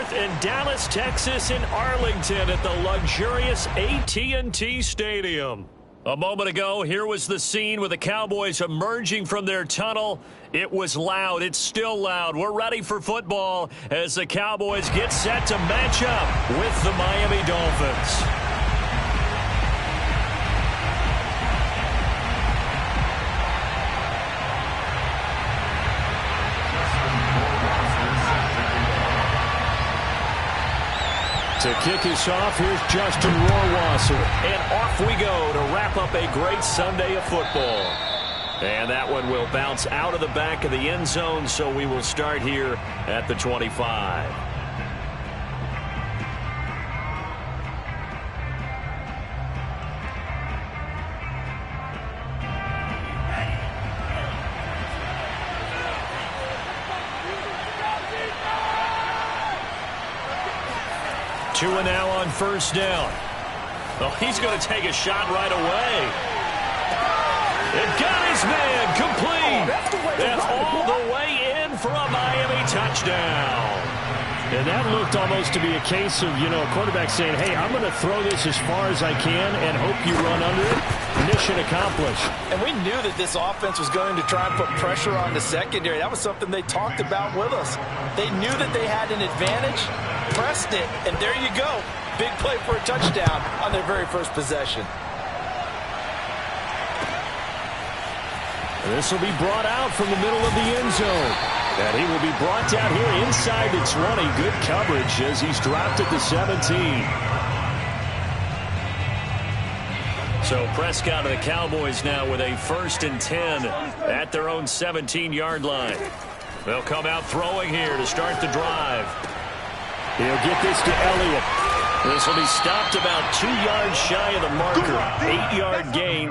4th in Dallas, Texas, in Arlington at the luxurious AT&T Stadium. A moment ago, here was the scene with the Cowboys emerging from their tunnel. It was loud. It's still loud. We're ready for football as the Cowboys get set to match up with the Miami Dolphins. To kick us off, here's Justin Rohrwasser. And off we go to wrap up a great Sunday of football. And that one will bounce out of the back of the end zone, so we will start here at the 25. Two and now on first down. Oh, he's going to take a shot right away. It got his man complete. And all the way in for a Miami touchdown. And that looked almost to be a case of, a quarterback saying, hey, I'm going to throw this as far as I can and hope you run under it. Mission accomplished. And we knew that this offense was going to try and put pressure on the secondary. That was something they talked about with us. They knew that they had an advantage, pressed it, and there you go. Big play for a touchdown on their very first possession. This will be brought out from the middle of the end zone. And he will be brought down here inside the 20. Good coverage as he's dropped at the 17. So Prescott of the Cowboys now with a 1st and 10 at their own 17-yard line. They'll come out throwing here to start the drive. He'll get this to Elliott. This will be stopped about 2 yards shy of the marker. 8-yard gain.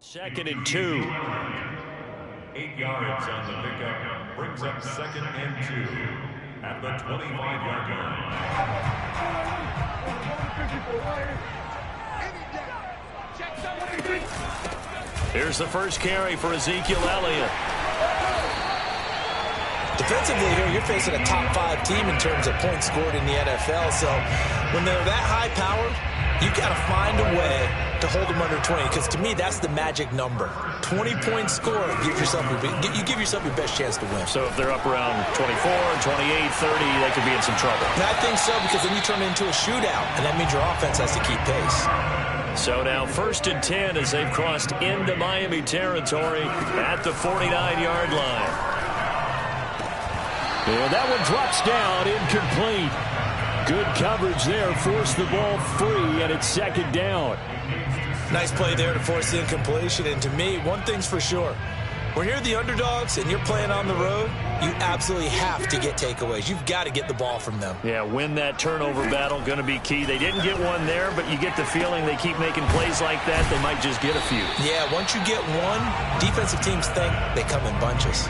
Second and 2. 8 yards on the pickup. Brings up 2nd and 2 at the 25-yard line. Here's the first carry for Ezekiel Elliott. Defensively here, you're facing a top 5 team in terms of points scored in the NFL. So when they're that high powered, you got to find a way to hold them under 20, because to me, that's the magic number. 20 points scored, you give yourself your best chance to win. So if they're up around 24, 28, 30, they could be in some trouble. And I think so, because then you turn it into a shootout, and that means your offense has to keep pace. So now 1st and 10 as they've crossed into Miami territory at the 49-yard line. And that one drops down, incomplete. Good coverage there, forced the ball free, and it's 2nd down. Nice play there to force the incompletion. And to me, one thing's for sure. When you're the underdogs and you're playing on the road, you absolutely have to get takeaways. You've got to get the ball from them. Yeah, win that turnover battle, going to be key. They didn't get one there, but you get the feeling they keep making plays like that, they might just get a few. Yeah, once you get one, defensive teams think they come in bunches.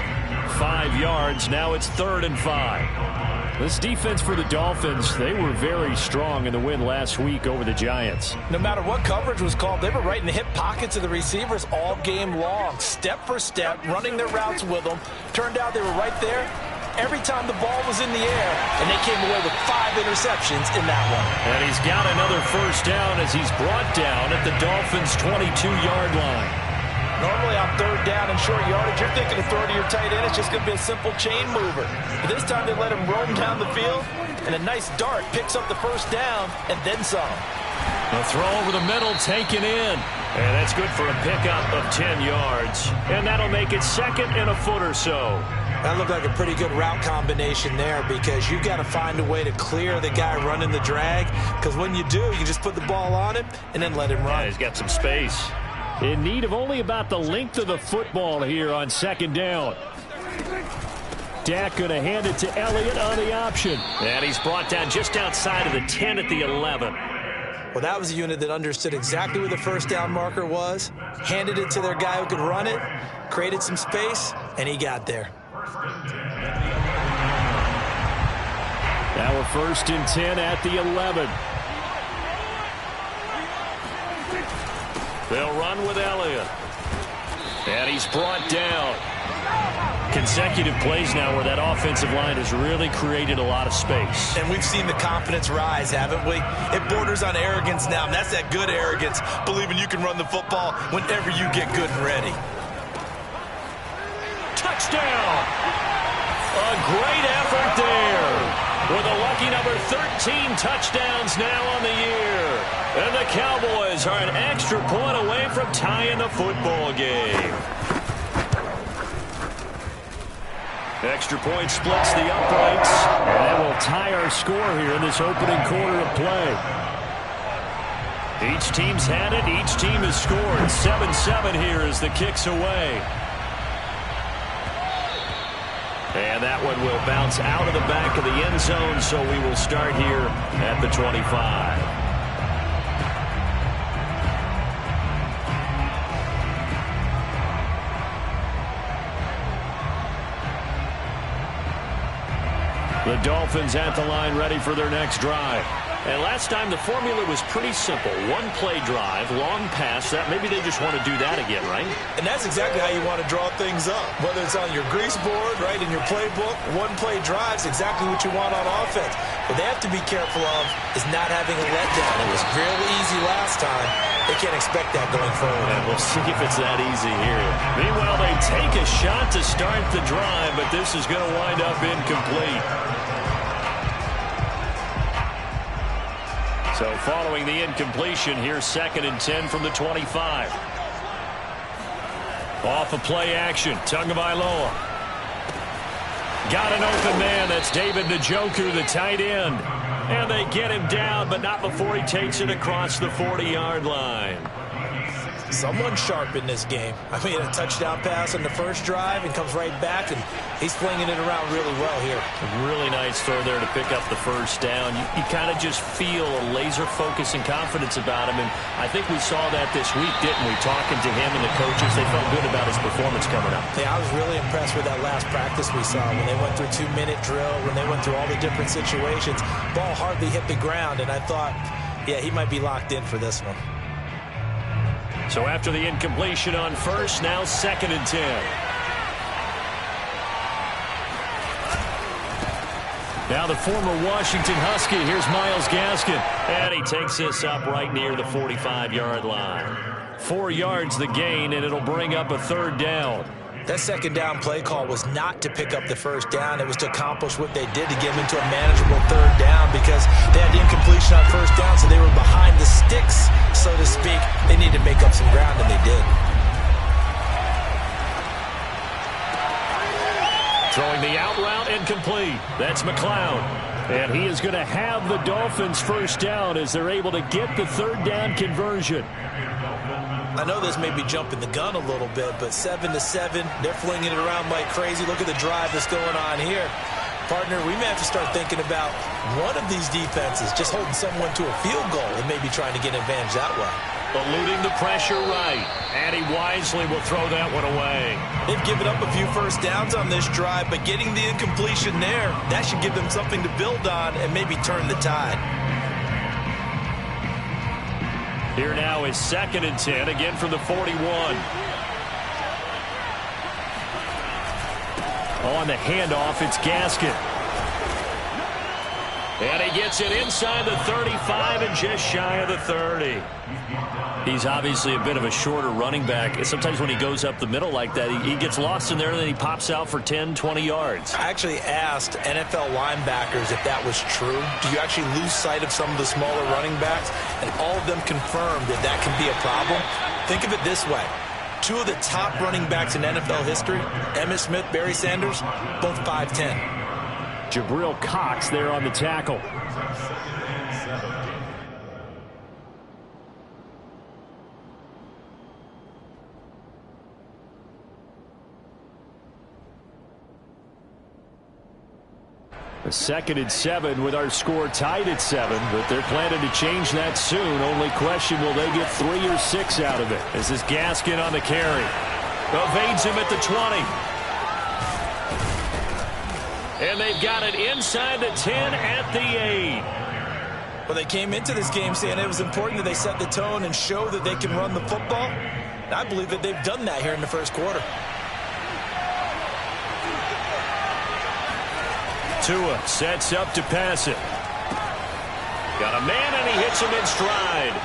5 yards, now it's 3rd and 5. This defense for the Dolphins, they were very strong in the win last week over the Giants. No matter what coverage was called, they were right in the hip pockets of the receivers all game long, step for step, running their routes with them. Turned out they were right there every time the ball was in the air, and they came away with 5 interceptions in that one. And he's got another first down as he's brought down at the Dolphins' 22-yard line. Normally on 3rd down and short yardage, you're thinking of throw to your tight end. It's just going to be a simple chain mover. But this time they let him roam down the field, and a nice dart picks up the first down and then some. A throw over the middle taken in. And that's good for a pickup of 10 yards. And that'll make it 2nd and a foot or so. That looked like a pretty good route combination there, because you've got to find a way to clear the guy running the drag. Because when you do, you just put the ball on him and then let him run. Yeah, he's got some space. In need of only about the length of the football here on 2nd down. Dak going to hand it to Elliott on the option. And he's brought down just outside of the 10 at the 11. Well, that was a unit that understood exactly where the first down marker was, handed it to their guy who could run it, created some space, and he got there. Now we're 1st and 10 at the 11. They'll run with Elliott. And he's brought down. Consecutive plays now where that offensive line has really created a lot of space. And we've seen the confidence rise, haven't we? It borders on arrogance now, and that's that good arrogance, believing you can run the football whenever you get good and ready. Touchdown! A great effort there. With a lucky number 13 touchdowns now on the year. And the Cowboys are an extra point away from tying the football game. Extra point splits the uprights. And that will tie our score here in this opening quarter of play. Each team's had it. Each team has scored. 7-7 here as the kick's away. And that one will bounce out of the back of the end zone, so we will start here at the 25. The Dolphins at the line, ready for their next drive. And last time the formula was pretty simple. One play drive, long pass. That maybe they just want to do that again, right? And that's exactly how you want to draw things up. Whether it's on your grease board, right, in your playbook, one play drive is exactly what you want on offense. What they have to be careful of is not having a letdown. It was real easy last time. They can't expect that going forward. And we'll see if it's that easy here. Meanwhile, they take a shot to start the drive, but this is going to wind up incomplete. So following the incompletion, here's 2nd and 10 from the 25. Off of play action, Tagovailoa. Got an open man, that's David Njoku, the tight end. And they get him down, but not before he takes it across the 40-yard line. Someone sharp in this game. I mean, a touchdown pass on the first drive and comes right back, and he's flinging it around really well here. A really nice throw there to pick up the first down. You kind of just feel a laser focus and confidence about him, and I think we saw that this week, didn't we? Talking to him and the coaches, they felt good about his performance coming up. Yeah, I was really impressed with that last practice we saw when they went through 2-minute drill, when they went through all the different situations. Ball hardly hit the ground, and I thought, yeah, he might be locked in for this one. So after the incompletion on first, now 2nd and 10. Now the former Washington Husky, here's Myles Gaskin. And he takes this up right near the 45-yard line. 4 yards the gain, and it'll bring up a 3rd down. That 2nd down play call was not to pick up the first down. It was to accomplish what they did to get them into a manageable 3rd down because they had the incompletion on first down, so they were behind the sticks, so to speak. They needed to make up some ground, and they did. Throwing the out route incomplete. That's McLeod. And he is going to have the Dolphins first down as they're able to get the 3rd down conversion. I know this may be jumping the gun a little bit, but 7-7, they're flinging it around like crazy. Look at the drive that's going on here. Partner, we may have to start thinking about one of these defenses just holding someone to a field goal and maybe trying to get an advantage that way. Eluding the pressure right, and he wisely will throw that one away. They've given up a few first downs on this drive, but getting the incompletion there, that should give them something to build on and maybe turn the tide. Here now is 2nd and 10, again from the 41. On the handoff, it's Gaskin. And he gets it inside the 35 and just shy of the 30. He's obviously a bit of a shorter running back. Sometimes when he goes up the middle like that, he gets lost in there and then he pops out for 10, 20 yards. I actually asked NFL linebackers if that was true. Do you actually lose sight of some of the smaller running backs? And all of them confirmed that that can be a problem. Think of it this way. 2 of the top running backs in NFL history, Emmitt Smith, Barry Sanders, both 5'10". Jabril Cox there on the tackle. 2nd and 7 with our score tied at 7, but they're planning to change that soon. Only question, will they get 3 or 6 out of it? This is Gaskin on the carry. Evades him at the 20. And they've got it inside the 10 at the 8. Well, they came into this game saying it was important that they set the tone and show that they can run the football. And I believe that they've done that here in the first quarter. Tua sets up to pass it. Got a man, and he hits him in stride.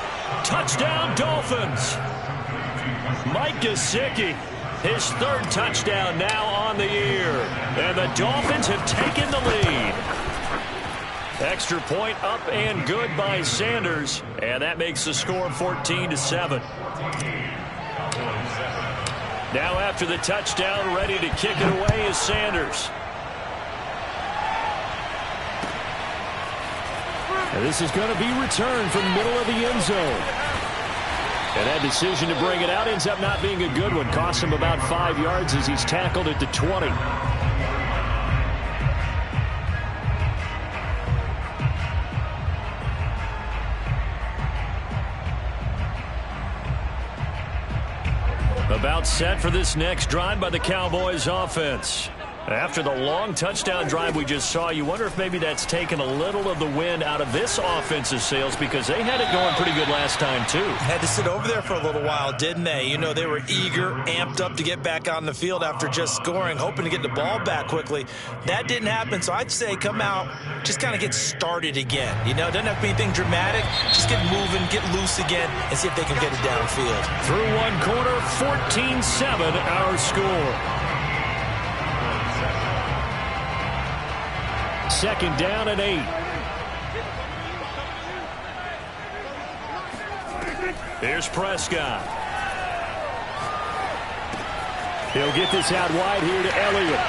Touchdown, Dolphins. Mike Gesicki, his 3rd touchdown now on the year. And the Dolphins have taken the lead. Extra point up and good by Sanders. And that makes the score 14-7. Now after the touchdown, ready to kick it away is Sanders. And this is going to be returned from the middle of the end zone. And that decision to bring it out ends up not being a good one. Costs him about 5 yards as he's tackled at the 20. About set for this next drive by the Cowboys offense. After the long touchdown drive we just saw, you wonder if maybe that's taken a little of the wind out of this offensive sails, because they had it going pretty good last time too. Had to sit over there for a little while, didn't they? You know, they were eager, amped up to get back on the field after just scoring, hoping to get the ball back quickly. That didn't happen, so I'd say come out, just kind of get started again. You know, it doesn't have to be anything dramatic. Just get moving, get loose again, and see if they can get it downfield. Through one quarter, 14-7 our score. 2nd down and 8. Here's Prescott. He'll get this out wide here to Elliott.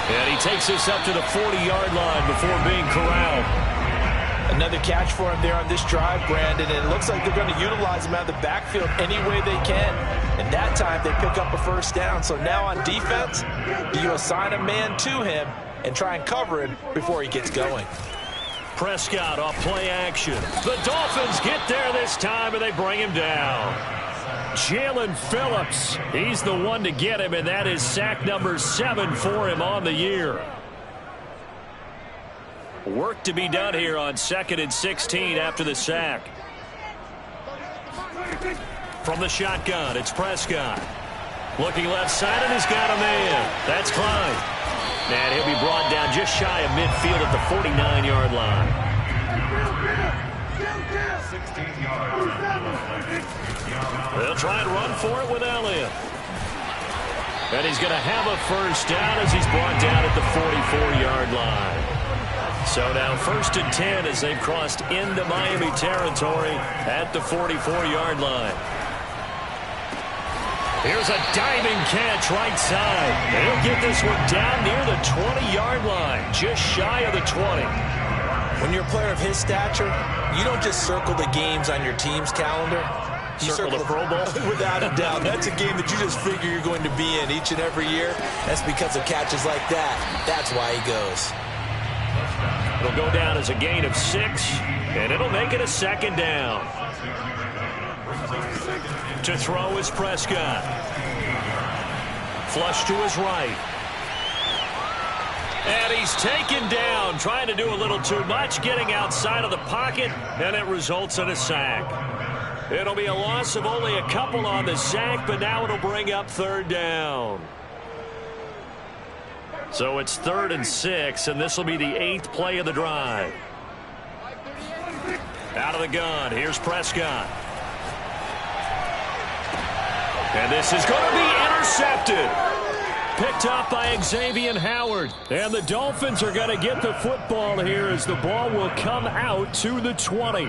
And he takes this up to the 40-yard line before being corralled. Another catch for him there on this drive, Brandon, and it looks like they're going to utilize him out of the backfield any way they can. And that time they pick up a 1st down. So now on defense, do you assign a man to him and try and cover him before he gets going? Prescott off play action. The Dolphins get there this time, and they bring him down. Jalen Phillips, he's the one to get him, and that is sack number 7 for him on the year. Work to be done here on 2nd and 16 after the sack. From the shotgun, it's Prescott. Looking left side, and he's got a man. That's Klein. And he'll be brought down just shy of midfield at the 49-yard line. 16 yards. They'll try and run for it with Elliott. And he's going to have a 1st down as he's brought down at the 44-yard line. So now 1st and 10 as they've crossed into Miami territory at the 44-yard line. Here's a diving catch right side. They'll get this one down near the 20-yard line, just shy of the 20. When you're a player of his stature, you don't just circle the games on your team's calendar. You Circle the Pro Bowl? Without a doubt. That's a game that you just figure you're going to be in each and every year. That's because of catches like that. That's why he goes. It'll go down as a gain of 6, and it'll make it a 2nd down. To throw is Prescott. Flush to his right. And he's taken down, trying to do a little too much, getting outside of the pocket, and it results in a sack. It'll be a loss of only a couple on the sack, but now it'll bring up 3rd down. So it's 3rd and 6, and this will be the 8th play of the drive. Out of the gun, here's Prescott. And this is going to be intercepted. Picked up by Xavier Howard. And the Dolphins are going to get the football here as the ball will come out to the 20.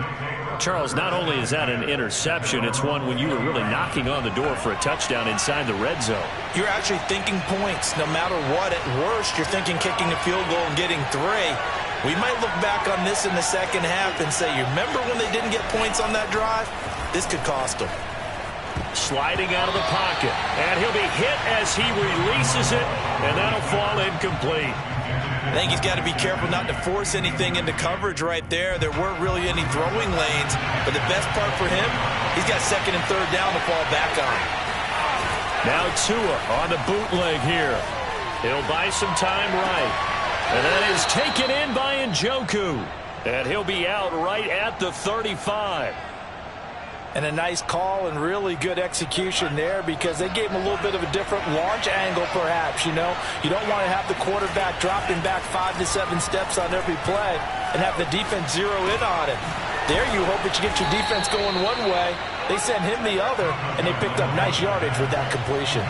Charles, not only is that an interception, it's one when you were really knocking on the door for a touchdown inside the red zone. You're actually thinking points no matter what. At worst, you're thinking kicking a field goal and getting 3. We might look back on this in the second half and say, you remember when they didn't get points on that drive? This could cost them. Sliding out of the pocket, and he'll be hit as he releases it, and that'll fall incomplete. I think he's got to be careful not to force anything into coverage right there. There weren't really any throwing lanes, but the best part for him, he's got second and third down to fall back on. Now Tua on the bootleg here. He'll buy some time right. And that is taken in by Njoku. And he'll be out right at the 35. And a nice call and really good execution there because they gave him a little bit of a different launch angle perhaps, you know. You don't want to have the quarterback dropping back 5 to 7 steps on every play and have the defense zero in on it. There you hope that you get your defense going one way. They sent him the other, and they picked up nice yardage with that completion.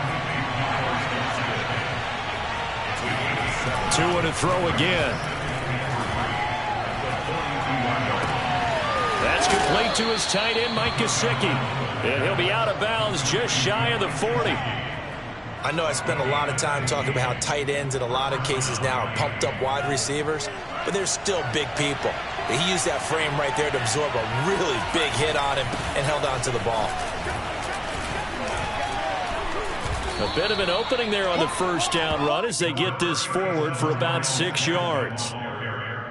Tua to throw again. That's complete to his tight end, Mike Gesicki. And he'll be out of bounds just shy of the 40. I know I spent a lot of time talking about how tight ends in a lot of cases now are pumped up wide receivers, but they're still big people. He used that frame right there to absorb a really big hit on him and held on to the ball. A bit of an opening there on the first down run as they get this forward for about 6 yards.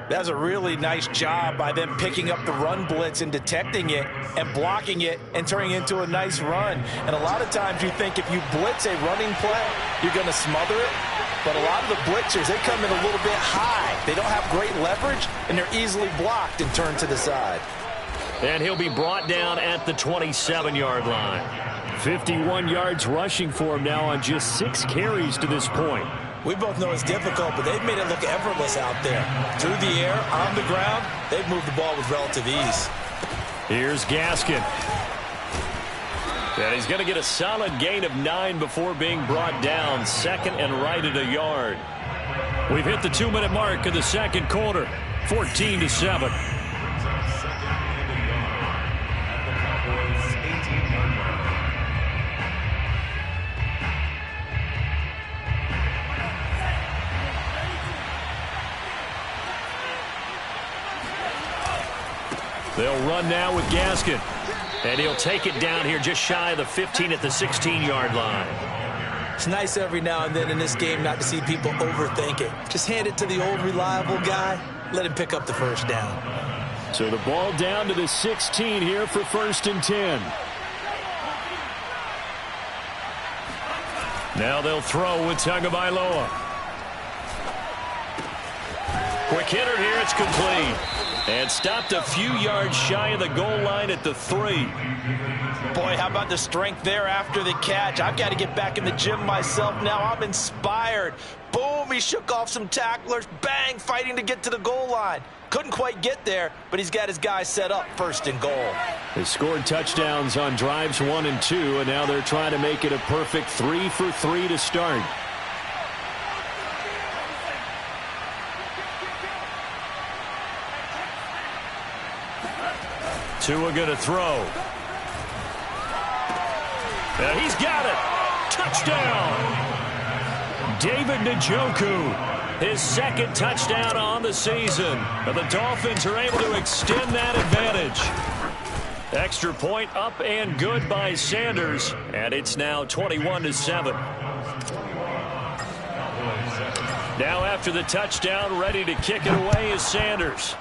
That's a really nice job by them picking up the run blitz and detecting it and blocking it and turning it into a nice run. And a lot of times you think if you blitz a running play, you're going to smother it. But a lot of the blitzers, they come in a little bit high. They don't have great leverage, and they're easily blocked and turned to the side. And he'll be brought down at the 27-yard line. 51 yards rushing for him now on just 6 carries to this point. We both know it's difficult, but they've made it look effortless out there. Through the air, on the ground, they've moved the ball with relative ease. Here's Gaskin. And he's going to get a solid gain of 9 before being brought down. Second and right at a yard. We've hit the 2-minute mark of the second quarter. 14-7. They'll run now with Gaskin. And he'll take it down here just shy of the 15 at the 16-yard line. It's nice every now and then in this game not to see people overthink it. Just hand it to the old reliable guy. Let him pick up the first down. So the ball down to the 16 here for 1st and 10. Now they'll throw with Tagovailoa. Quick hitter here. It's complete. And stopped a few yards shy of the goal line at the 3. Boy, how about the strength there after the catch? I've got to get back in the gym myself now. I'm inspired. Boom, he shook off some tacklers. Bang, fighting to get to the goal line. Couldn't quite get there, but he's got his guys set up 1st and goal. They scored touchdowns on drives 1 and 2, and now they're trying to make it a perfect 3 for 3 to start. Tua going to throw. And he's got it. Touchdown. David Njoku. His 2nd touchdown on the season. And the Dolphins are able to extend that advantage. Extra point up and good by Sanders. And it's now 21-7. Now after the touchdown, ready to kick it away is Sanders.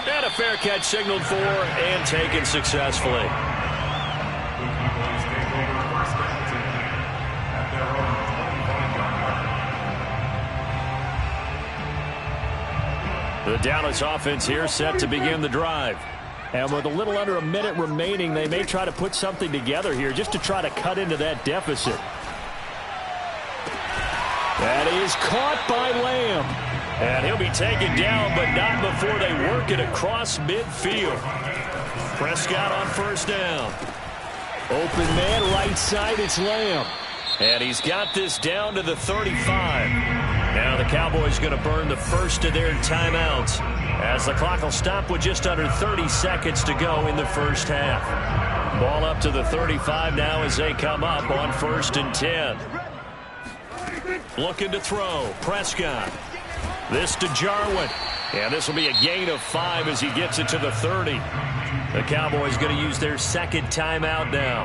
And a fair catch signaled for and taken successfully. The Dallas offense here set to begin the drive. And with a little under a minute remaining, they may try to put something together here just to try to cut into that deficit. That is caught by Lamb. And he'll be taken down, but not before they work it across midfield. Prescott on 1st down. Open man, right side, it's Lamb. And he's got this down to the 35. Now the Cowboys going to burn the first of their timeouts as the clock will stop with just under 30 seconds to go in the first half. Ball up to the 35 now as they come up on 1st and 10. Looking to throw. Prescott. This to Jarwin. And this will be a gain of 5 as he gets it to the 30. The Cowboys going to use their 2nd timeout now.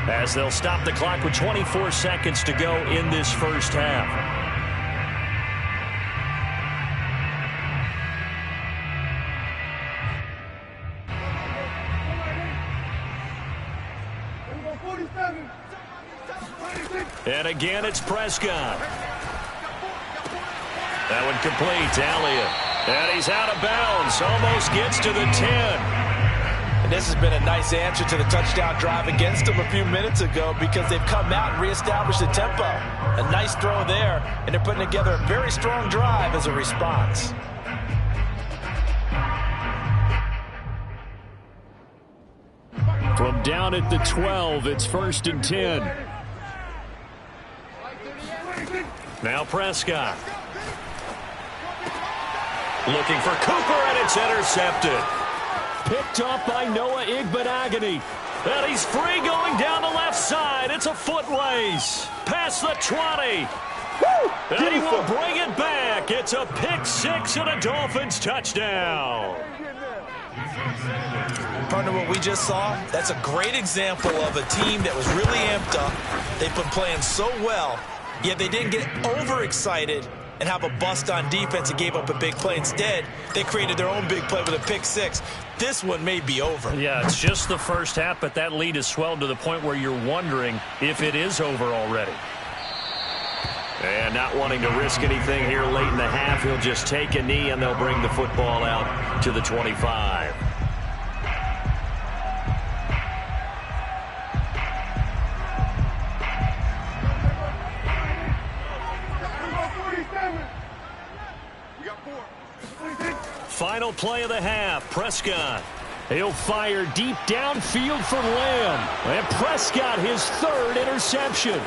as they'll stop the clock with 24 seconds to go in this first half. And again, it's Prescott. That one complete to Elliott. And he's out of bounds. Almost gets to the 10. And this has been a nice answer to the touchdown drive against them a few minutes ago because they've come out and reestablished the tempo. A nice throw there, and they're putting together a very strong drive as a response. From down at the 12, it's 1st and 10. Now Prescott. Looking for Cooper, and it's intercepted. Picked off by Noah Igbinoghene. And he's free going down the left side. It's a foot race. Past the 20. And he will bring it back. It's a pick six and a Dolphins touchdown. Partner, what we just saw, that's a great example of a team that was really amped up. They've been playing so well, yet they didn't get overexcited and have a bust on defense and gave up a big play. Instead, they created their own big play with a pick six. This one may be over. Yeah, it's just the first half, but that lead has swelled to the point where you're wondering if it is over already. And not wanting to risk anything here late in the half, he'll just take a knee, and they'll bring the football out to the 25. Final play of the half, Prescott. He'll fire deep downfield for Lamb. And Prescott, his 3rd interception.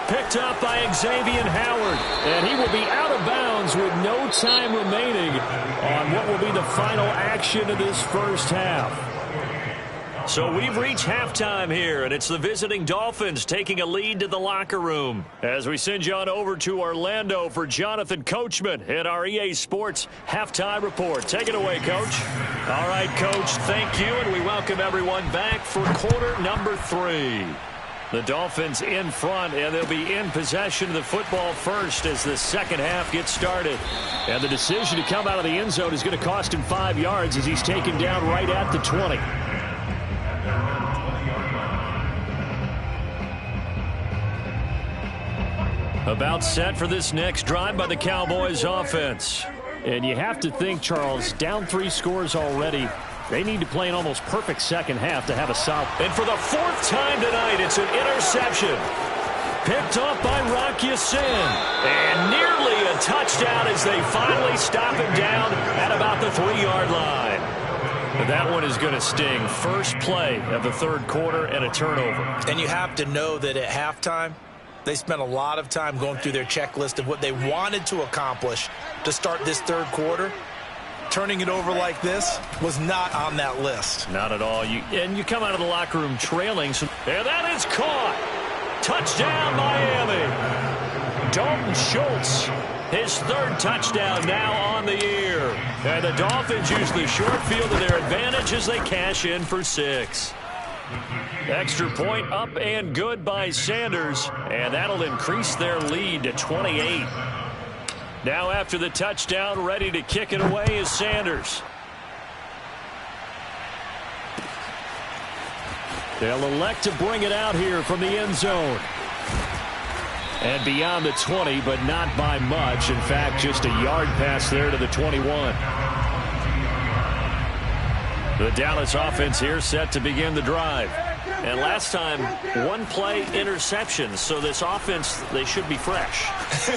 Picked up by Xavier Howard. And he will be out of bounds with no time remaining on what will be the final action of this first half. So we've reached halftime here, and it's the visiting Dolphins taking a lead to the locker room. As we send you on over to Orlando for Jonathan Coachman at our EA Sports Halftime Report. Take it away, Coach. All right, Coach, thank you, and we welcome everyone back for quarter number 3. The Dolphins in front, and they'll be in possession of the football first as the second half gets started. And the decision to come out of the end zone is going to cost him 5 yards as he's taken down right at the 20. About set for this next drive by the Cowboys offense. And you have to think, Charles, down 3 scores already. They need to play an almost perfect second half to have a solid. And for the 4th time tonight, it's an interception. Picked off by Rock Ya-Sin. And nearly a touchdown as they finally stop him down at about the 3-yard line. That one is going to sting. First play of the 3rd quarter and a turnover. And you have to know that at halftime, they spent a lot of time going through their checklist of what they wanted to accomplish to start this 3rd quarter. Turning it over like this was not on that list. Not at all. And you come out of the locker room trailing. And that is caught. Touchdown, Miami. Dalton Schultz, his 3rd touchdown now on the year. And the Dolphins use the short field to their advantage as they cash in for 6. Extra point up and good by Sanders, and that'll increase their lead to 28. Now after the touchdown, ready to kick it away is Sanders. They'll elect to bring it out here from the end zone. And beyond the 20, but not by much. In fact, just a yard pass there to the 21. The Dallas offense here set to begin the drive. And last time, 1-play interception. So this offense, they should be fresh.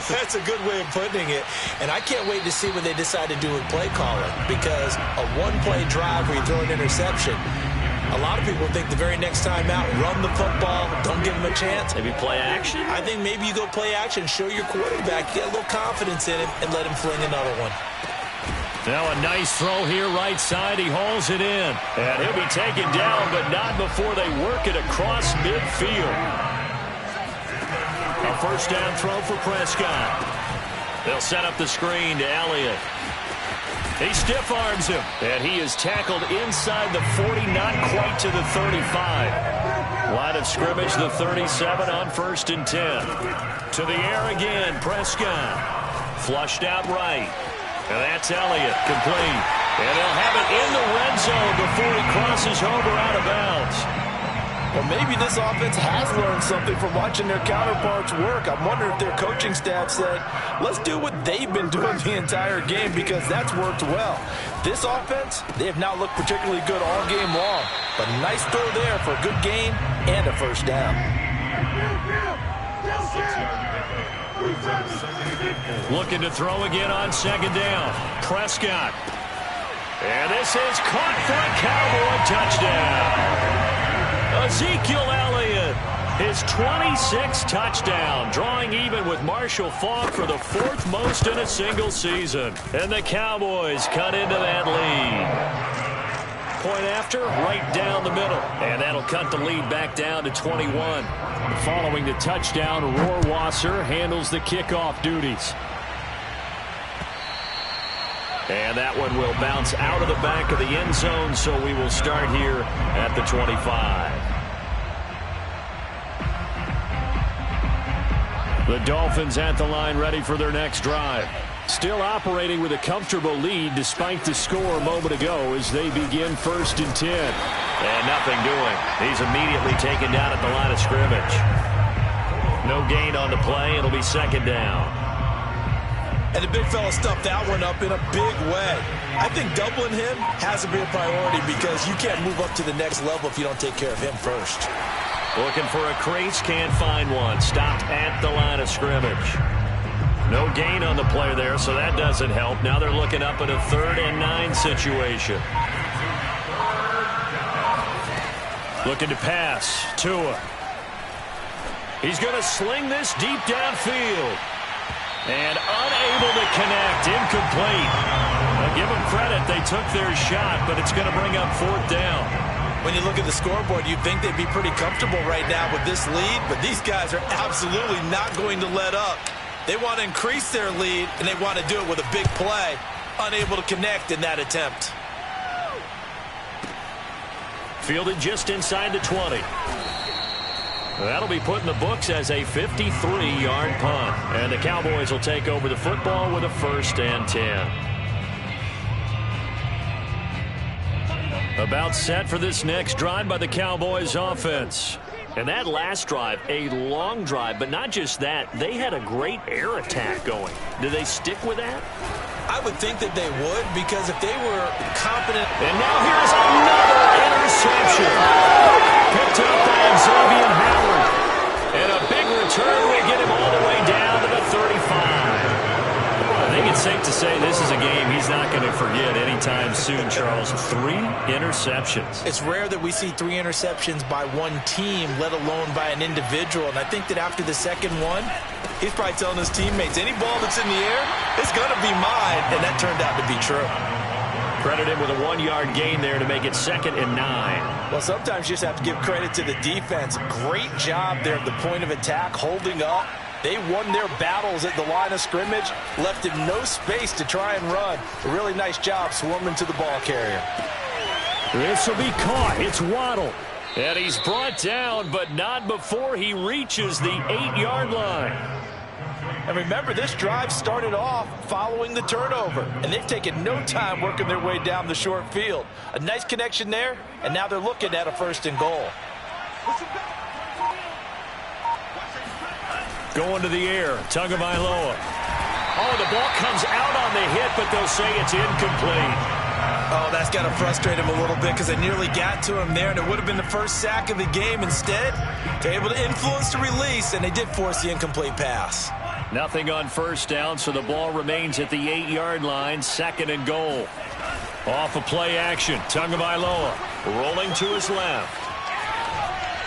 That's a good way of putting it. And I can't wait to see what they decide to do with play calling. Because a 1-play drive where you throw an interception, a lot of people think the very next time out, run the football, don't give them a chance. Maybe play action? I think maybe you go play action, show your quarterback, get a little confidence in him, and let him fling another one. Now a nice throw here right side. He hauls it in. And he'll be taken down, but not before they work it across midfield. A 1st down throw for Prescott. They'll set up the screen to Elliott. He stiff arms him. And he is tackled inside the 40, not quite to the 35. Line of scrimmage, the 37 on 1st and 10. To the air again, Prescott. Flushed out right. And that's Elliott, complete. And they'll have it in the red zone before he crosses over out of bounds. Well, maybe this offense has learned something from watching their counterparts work. I'm wondering if their coaching staff said, let's do what they've been doing the entire game, because that's worked well. This offense, they have not looked particularly good all game long. But a nice throw there for a good gain and a first down. Looking to throw again on 2nd down. Prescott. And this is caught for a Cowboy touchdown. Ezekiel Elliott, his 26th touchdown, drawing even with Marshall Faulk for the 4th most in a single season. And the Cowboys cut into that lead. Point after, right down the middle. And that'll cut the lead back down to 21. Following the touchdown, Rohrwasser handles the kickoff duties. And that one will bounce out of the back of the end zone, so we will start here at the 25. The Dolphins at the line, ready for their next drive. Still operating with a comfortable lead despite the score a moment ago as they begin 1st and 10. And nothing doing. He's immediately taken down at the line of scrimmage. No gain on the play. It'll be 2nd down. And the big fella stuffed that one up in a big way. I think doubling him has to be a priority, because you can't move up to the next level if you don't take care of him first. Looking for a crease, can't find one. Stopped at the line of scrimmage. No gain on the play there, so that doesn't help. Now they're looking up at a 3rd and 9 situation. Looking to pass. Tua. He's going to sling this deep downfield. And unable to connect. Incomplete. Now give them credit. They took their shot, but it's going to bring up 4th down. When you look at the scoreboard, you'd think they'd be pretty comfortable right now with this lead, but these guys are absolutely not going to let up. They want to increase their lead, and they want to do it with a big play. Unable to connect in that attempt. Fielded just inside the 20. That'll be put in the books as a 53-yard punt. And the Cowboys will take over the football with a 1st and 10. About set for this next drive by the Cowboys offense. And that last drive, a long drive, but not just that. They had a great air attack going. Do they stick with that? I would think that they would, because if they were competent. And now here's another interception. Picked up by Xavier Howard. And a big return will get him all the way down to the 35. I think it's safe to say this is a game he's not going to forget anytime soon, Charles. 3 interceptions. It's rare that we see 3 interceptions by one team, let alone by an individual. And I think that after the second one, he's probably telling his teammates, any ball that's in the air, it's going to be mine. And that turned out to be true. Credit him with a 1-yard gain there to make it 2nd and 9. Well, sometimes you just have to give credit to the defense. Great job there at the point of attack, holding up. They won their battles at the line of scrimmage, left him no space to try and run. A really nice job swarming to the ball carrier. This will be caught. It's Waddle. And he's brought down, but not before he reaches the 8-yard line. And remember, this drive started off following the turnover, and they've taken no time working their way down the short field. A nice connection there, and now they're looking at a 1st and goal. Going to the air, Tagovailoa. Oh, the ball comes out on the hit, but they'll say it's incomplete. Oh, that's got to frustrate him a little bit, because they nearly got to him there, and it would have been the first sack of the game. Instead, they're able to influence the release, and they did force the incomplete pass. Nothing on 1st down, so the ball remains at the 8-yard line, 2nd and goal. Off of play action, Tagovailoa rolling to his left.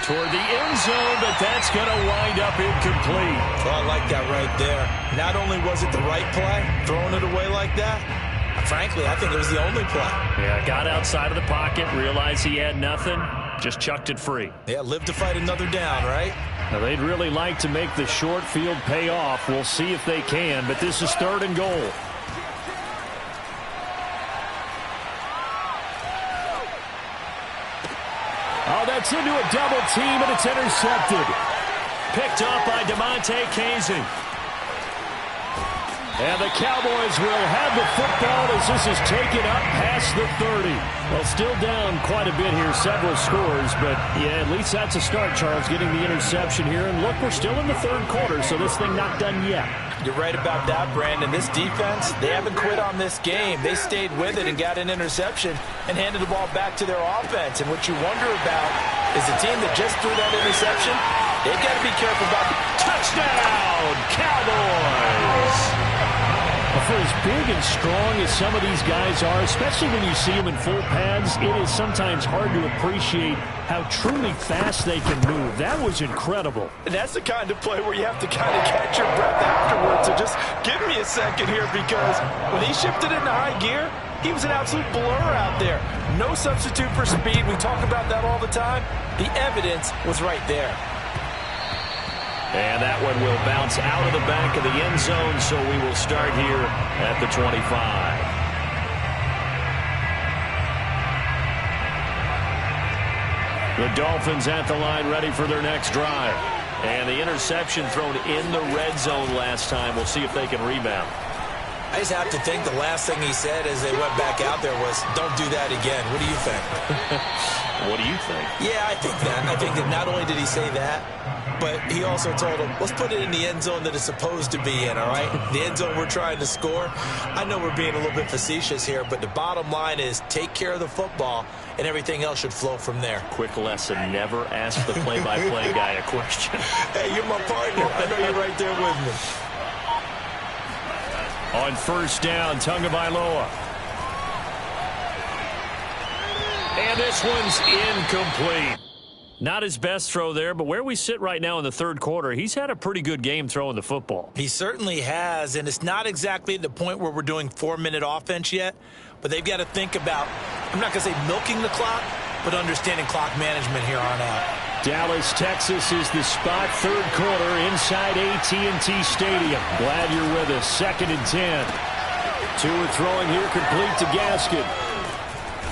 Toward the end zone, but that's going to wind up incomplete. Well, I like that right there. Not only was it the right play, throwing it away like that, frankly, I think it was the only play. Yeah, got outside of the pocket, realized he had nothing, just chucked it free. Yeah, live to fight another down, right? Now, they'd really like to make the short field pay off. We'll see if they can, but this is 3rd and goal. Gets into a double team, and it's intercepted. Picked up by DeMonte Casey. And the Cowboys will have the football as this is taken up past the 30. Well, still down quite a bit here, several scores, but yeah, at least that's a start, Charles, getting the interception here. And look, we're still in the third quarter, so this thing not done yet. You're right about that, Brandon. This defense, they haven't quit on this game. They stayed with it and got an interception and handed the ball back to their offense. And what you wonder about is the team that just threw that interception, they've got to be careful about the touchdown, Cowboys! For as big and strong as some of these guys are, especially when you see them in full pads, it is sometimes hard to appreciate how truly fast they can move. That was incredible. And that's the kind of play where you have to kind of catch your breath afterwards. So just give me a second here, because when he shifted into high gear, he was an absolute blur out there. No substitute for speed. We talk about that all the time. The evidence was right there. And that one will bounce out of the back of the end zone, so we will start here at the 25. The Dolphins at the line, ready for their next drive. And the interception thrown in the red zone last time. We'll see if they can rebound. I just have to think the last thing he said as they went back out there was, don't do that again. What do you think? What do you think? Yeah, I think that. I think that not only did he say that, but he also told him, let's put it in the end zone that it's supposed to be in, all right? The end zone we're trying to score. I know we're being a little bit facetious here, but the bottom line is take care of the football, and everything else should flow from there. Quick lesson, never ask the play-by-play guy a question. Hey, you're my partner. I know you're right there with me. On first down, Tagovailoa. And this one's incomplete. Not his best throw there, but where we sit right now in the third quarter, he's had a pretty good game throwing the football. He certainly has, and it's not exactly the point where we're doing 4-minute offense yet, but they've got to think about, I'm not going to say milking the clock, but understanding clock management here on out. Dallas, Texas is the spot, third quarter inside AT&T Stadium. Glad you're with us. 2nd and 10. Tua throwing here, complete to Gaskin.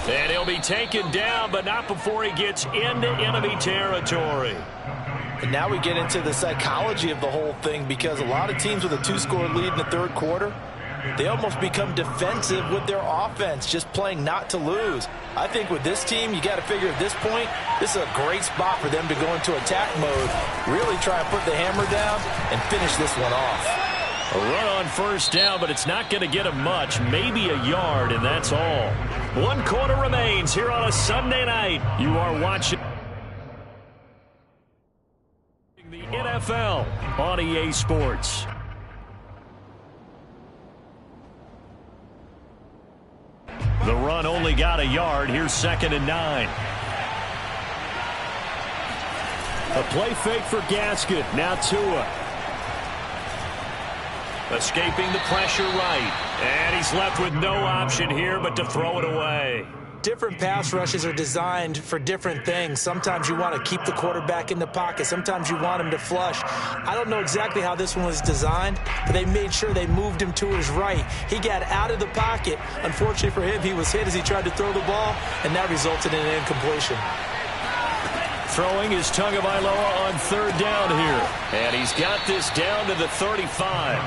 And he'll be taken down, but not before he gets into enemy territory. And now we get into the psychology of the whole thing, because a lot of teams with a 2-score lead in the third quarter, they almost become defensive with their offense, just playing not to lose. I think with this team, you got to figure at this point, this is a great spot for them to go into attack mode, really try and put the hammer down and finish this one off. A run on first down, but it's not going to get him much, maybe a yard, and that's all. 1 quarter remains here on a Sunday night. You are watching the NFL on EA Sports. The run only got a yard. Here's 2nd and 9. A play fake for Gaskin. Now Tua. Escaping the pressure right. And he's left with no option here but to throw it away. Different pass rushes are designed for different things. Sometimes you want to keep the quarterback in the pocket. Sometimes you want him to flush. I don't know exactly how this one was designed, but they made sure they moved him to his right. He got out of the pocket. Unfortunately for him, he was hit as he tried to throw the ball, and that resulted in an incompletion. Throwing is Tagovailoa on third down here. And he's got this down to the 35.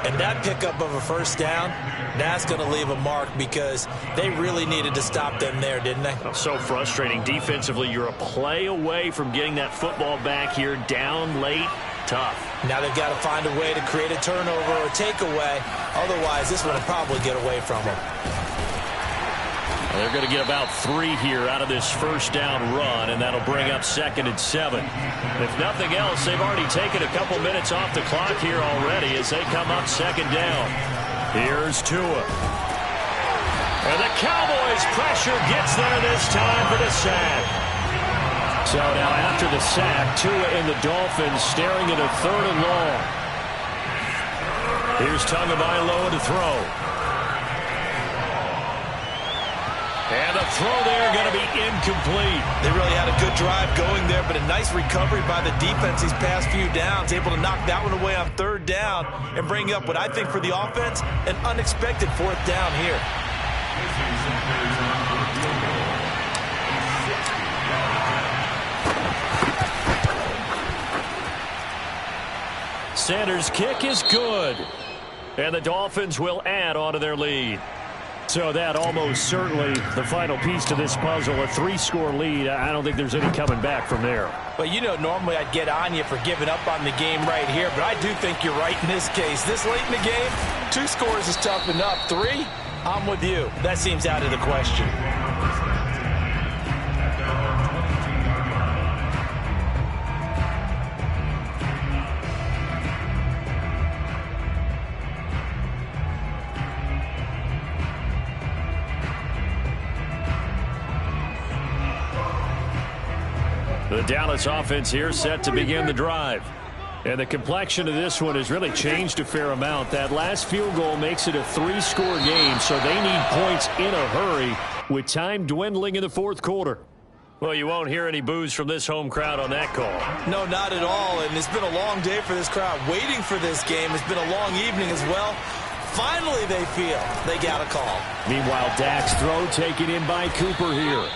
And that pickup of a first down, that's going to leave a mark, because they really needed to stop them there, didn't they? So frustrating. Defensively, you're a play away from getting that football back here, down late. Tough. Now they've got to find a way to create a turnover or takeaway. Otherwise, this one will probably get away from them. They're going to get about 3 here out of this first down run, and that'll bring up 2nd and 7. If nothing else, they've already taken a couple minutes off the clock here already as they come up 2nd down. Here's Tua. And the Cowboys' pressure gets there this time for the sack. So now after the sack, Tua and the Dolphins staring at a 3rd and long. Here's Tagovailoa to throw. And the throw there going to be incomplete. They really had a good drive going there, but a nice recovery by the defense these past few downs, able to knock that one away on 3rd down and bring up what I think for the offense, an unexpected 4th down here. Sanders' kick is good. And the Dolphins will add on to their lead. So that almost certainly the final piece to this puzzle, a 3-score lead. I don't think there's any coming back from there. Well, you know, normally I'd get on you for giving up on the game right here, but I do think you're right in this case. This late in the game, 2 scores is tough enough. 3, I'm with you. That seems out of the question. The Dallas offense here set to begin the drive. And the complexion of this one has really changed a fair amount. That last field goal makes it a 3-score game, so they need points in a hurry with time dwindling in the fourth quarter. Well, you won't hear any boos from this home crowd on that call. No, not at all. And it's been a long day for this crowd. Waiting for this game. It's been a long evening as well. Finally, they feel they got a call. Meanwhile, Dak's throw taken in by Cooper here.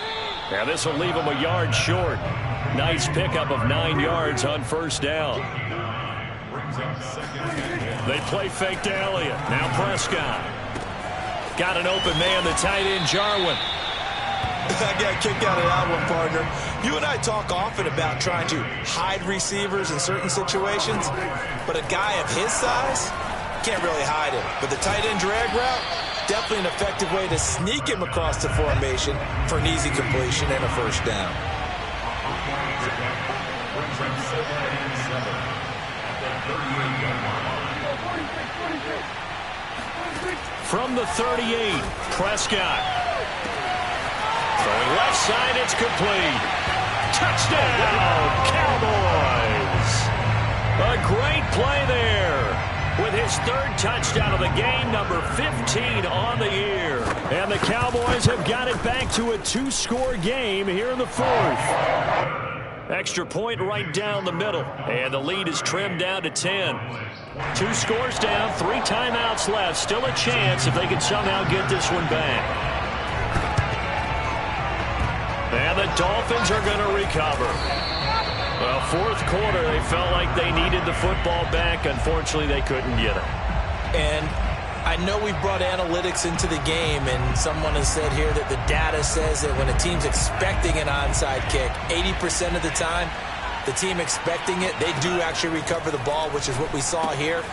Now this will leave him a yard short. Nice pickup of 9 yards on first down. They play fake to Elliott. Now Prescott. Got an open man, the tight end, Jarwin. I got a kick out of that one, partner. You and I talk often about trying to hide receivers in certain situations, but a guy of his size can't really hide him. But the tight end drag route, definitely an effective way to sneak him across the formation for an easy completion and a first down. From the 38, Prescott. Throwing left side, it's complete. Touchdown, Cowboys! A great play there. With his 3rd touchdown of the game, number 15 on the year. And the Cowboys have got it back to a 2-score game here in the 4th. Extra point right down the middle. And the lead is trimmed down to 10. 2 scores down, 3 timeouts left. Still a chance if they can somehow get this one back. And the Dolphins are going to recover. Well, 4th quarter, they felt like they needed the football back. Unfortunately, they couldn't get it. And I know we brought analytics into the game, and someone has said here that the data says that when a team's expecting an onside kick, 80% of the time, the team expecting it, they do actually recover the ball, which is what we saw here.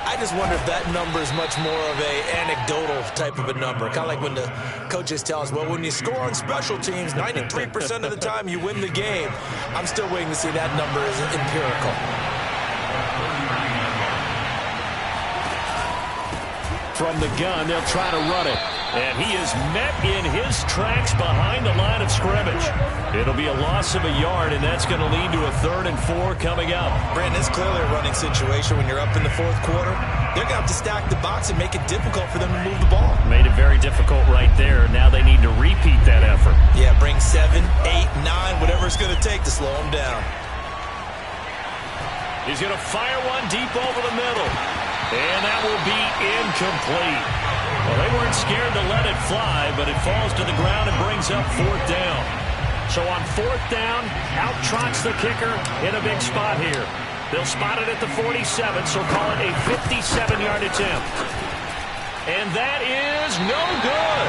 I just wonder if that number is much more of a anecdotal type of a number. Kind of like when the coaches tell us, well, when you score on special teams, 93% of the time you win the game. I'm still waiting to see that number is empirical. From the gun, they'll try to run it. And he is met in his tracks behind the line of scrimmage. It'll be a loss of a yard, and that's going to lead to a 3rd and 4 coming up. Brandon, it's clearly a running situation when you're up in the 4th quarter. They're going to have to stack the box and make it difficult for them to move the ball. Made it very difficult right there. Now they need to repeat that effort. Yeah, bring 7, 8, 9, whatever it's going to take to slow them down. He's going to fire one deep over the middle. And that will be incomplete. Well, they weren't scared to let it fly, but it falls to the ground and brings up 4th down. So on 4th down, out trots the kicker in a big spot here. They'll spot it at the 47, so call it a 57-yard attempt. And that is no good.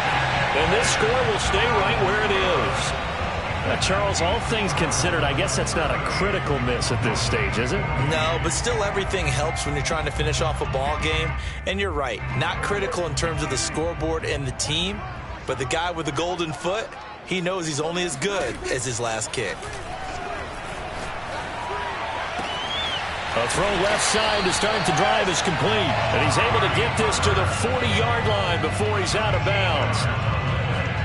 And this score will stay right where it is. Charles, all things considered, I guess that's not a critical miss at this stage, is it? No, but still everything helps when you're trying to finish off a ball game. And you're right, not critical in terms of the scoreboard and the team, but the guy with the golden foot, he knows he's only as good as his last kick. A throw left side to start the drive is complete. And he's able to get this to the 40-yard line before he's out of bounds.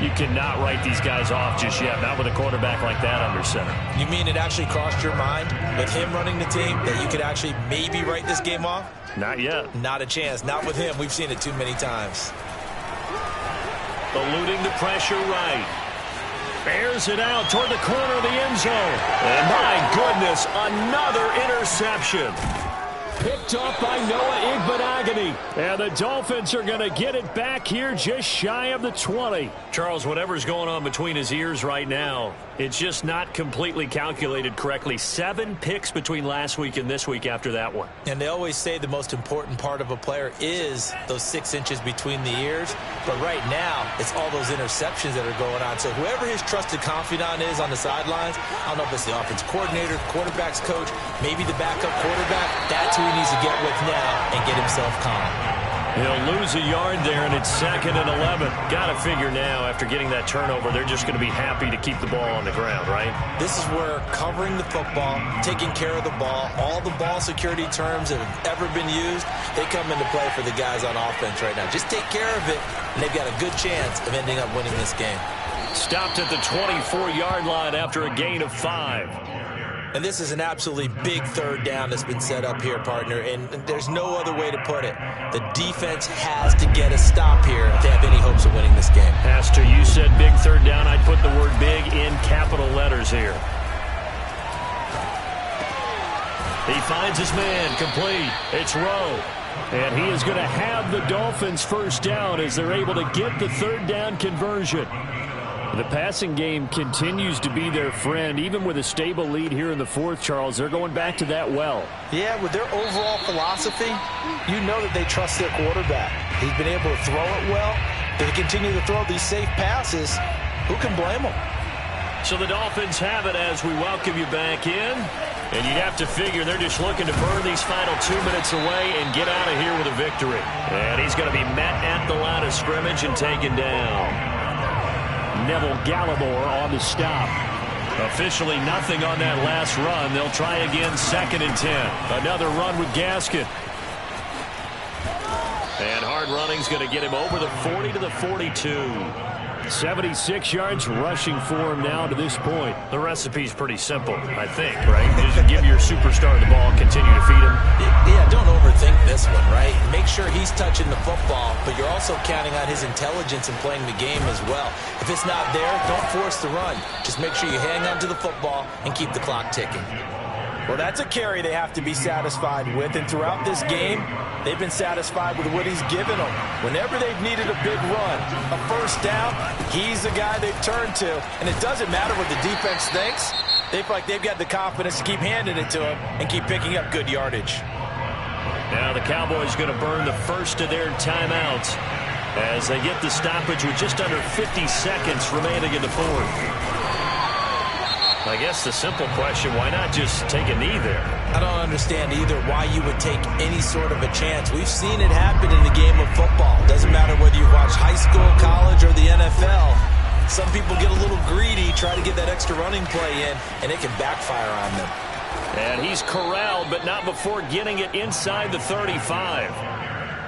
You cannot write these guys off just yet, not with a quarterback like that under center. You mean it actually crossed your mind with him running the team that you could actually maybe write this game off? Not yet. Not a chance. Not with him. We've seen it too many times. Eluding the pressure right. Bears it out toward the corner of the end zone. And my goodness, another interception. picked off by Noah Igbenogany. And the Dolphins are going to get it back here just shy of the 20. Charles, whatever's going on between his ears right now, it's just not completely calculated correctly. 7 picks between last week and this week after that one. And they always say the most important part of a player is those 6 inches between the ears. But right now, it's all those interceptions that are going on. So whoever his trusted confidant is on the sidelines, I don't know if it's the offense coordinator, quarterback's coach, maybe the backup quarterback, that's who he needs to get with now and get himself calm. He'll lose a yard there, and it's 2nd and 11. Got to figure now, after getting that turnover, they're just going to be happy to keep the ball on the ground, right? This is where covering the football, taking care of the ball, all the ball security terms that have ever been used, they come into play for the guys on offense right now. Just take care of it, and they've got a good chance of ending up winning this game. Stopped at the 24-yard line after a gain of 5. And this is an absolutely big 3rd down that's been set up here, partner, and there's no other way to put it. The defense has to get a stop here if they have any hopes of winning this game. Pastor, you said big 3rd down. I'd put the word big in capital letters here. He finds his man, complete. It's Rowe. And he is going to have the Dolphins first down as they're able to get the 3rd down conversion. The passing game continues to be their friend. Even with a stable lead here in the 4th, Charles, they're going back to that well. Yeah, with their overall philosophy, you know that they trust their quarterback. He's been able to throw it well. They continue to throw these safe passes. Who can blame them? So the Dolphins have it as we welcome you back in. And you'd have to figure they're just looking to burn these final 2 minutes away and get out of here with a victory. And he's going to be met at the line of scrimmage and taken down. Neville Gallimore on the stop. Officially nothing on that last run. They'll try again, 2nd and 10. Another run with Gaskin. And hard running's going to get him over the 40 to the 42. 76 yards rushing for him now to this point. The recipe's pretty simple, I think, right? Just give your superstar the ball, continue to feed him. Yeah, don't overthink this one, right? Make sure he's touching the football, but you're also counting on his intelligence in playing the game as well. If it's not there, don't force the run. Just make sure you hang on to the football and keep the clock ticking. Well, that's a carry they have to be satisfied with, and throughout this game, they've been satisfied with what he's given them. Whenever they've needed a big run, a first down, he's the guy they've turned to. And it doesn't matter what the defense thinks. They feel like they've got the confidence to keep handing it to him and keep picking up good yardage. Now the Cowboys going to burn the first of their timeouts as they get the stoppage with just under 50 seconds remaining in the 4th. I guess the simple question, why not just take a knee there? I don't understand either why you would take any sort of a chance. We've seen it happen in the game of football. Doesn't matter whether you watch high school, college, or the NFL. Some people get a little greedy, try to get that extra running play in, and it can backfire on them. And he's corralled, but not before getting it inside the 35.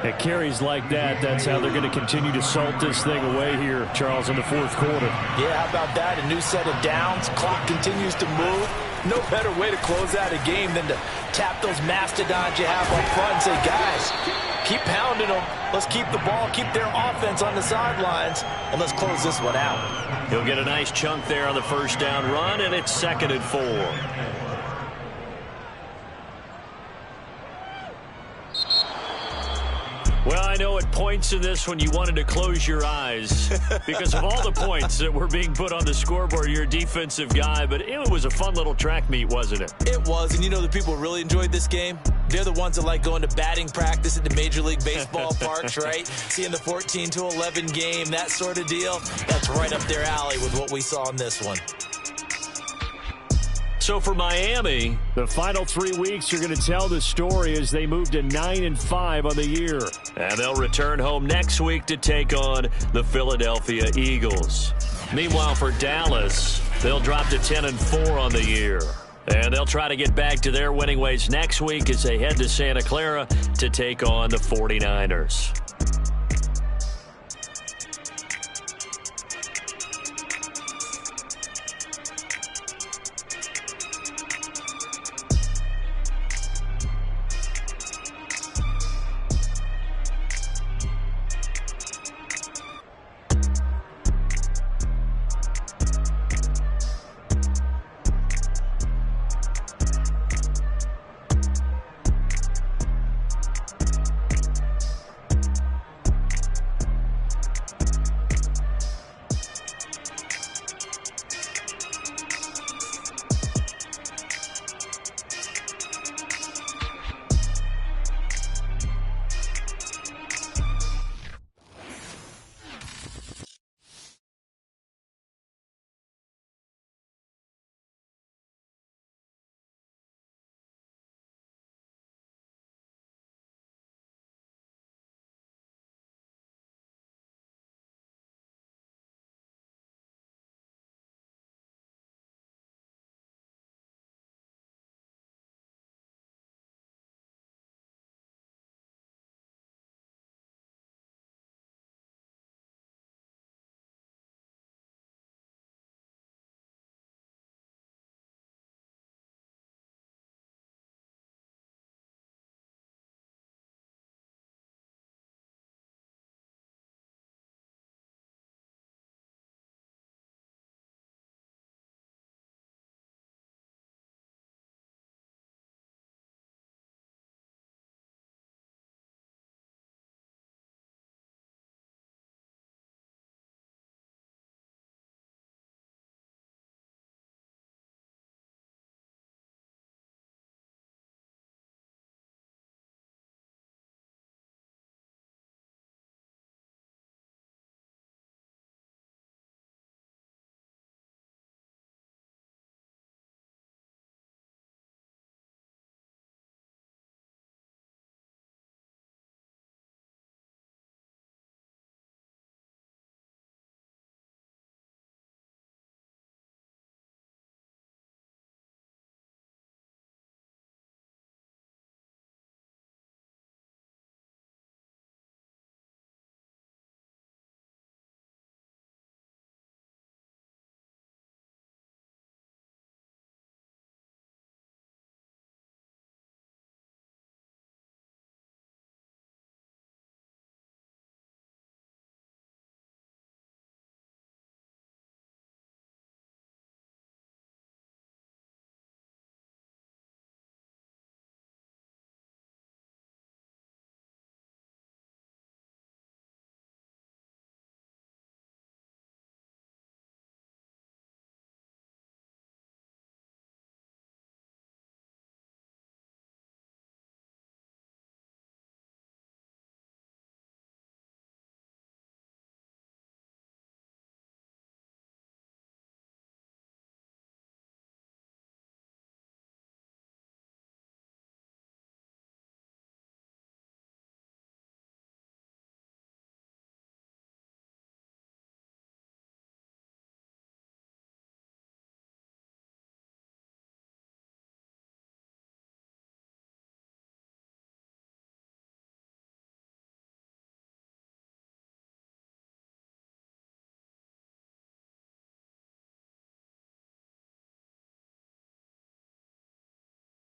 At carries like that, that's how they're going to continue to salt this thing away here, Charles, in the 4th quarter. Yeah, how about that? A new set of downs. Clock continues to move. No better way to close out a game than to tap those mastodons you have up front and say, guys, keep pounding them. Let's keep the ball, keep their offense on the sidelines, and let's close this one out. He'll get a nice chunk there on the first down run, and it's 2nd and 4. Well, I know at points in this when you wanted to close your eyes because of all the points that were being put on the scoreboard. You're a defensive guy, but it was a fun little track meet, wasn't it? It was, and you know the people who really enjoyed this game? They're the ones that like going to batting practice at the Major League Baseball parks, right? Seeing the 14-11 game, that sort of deal. That's right up their alley with what we saw in this one. So for Miami, the final 3 weeks are going to tell the story as they move to 9-5 on the year. And they'll return home next week to take on the Philadelphia Eagles. Meanwhile, for Dallas, they'll drop to 10-4 on the year. And they'll try to get back to their winning ways next week as they head to Santa Clara to take on the 49ers.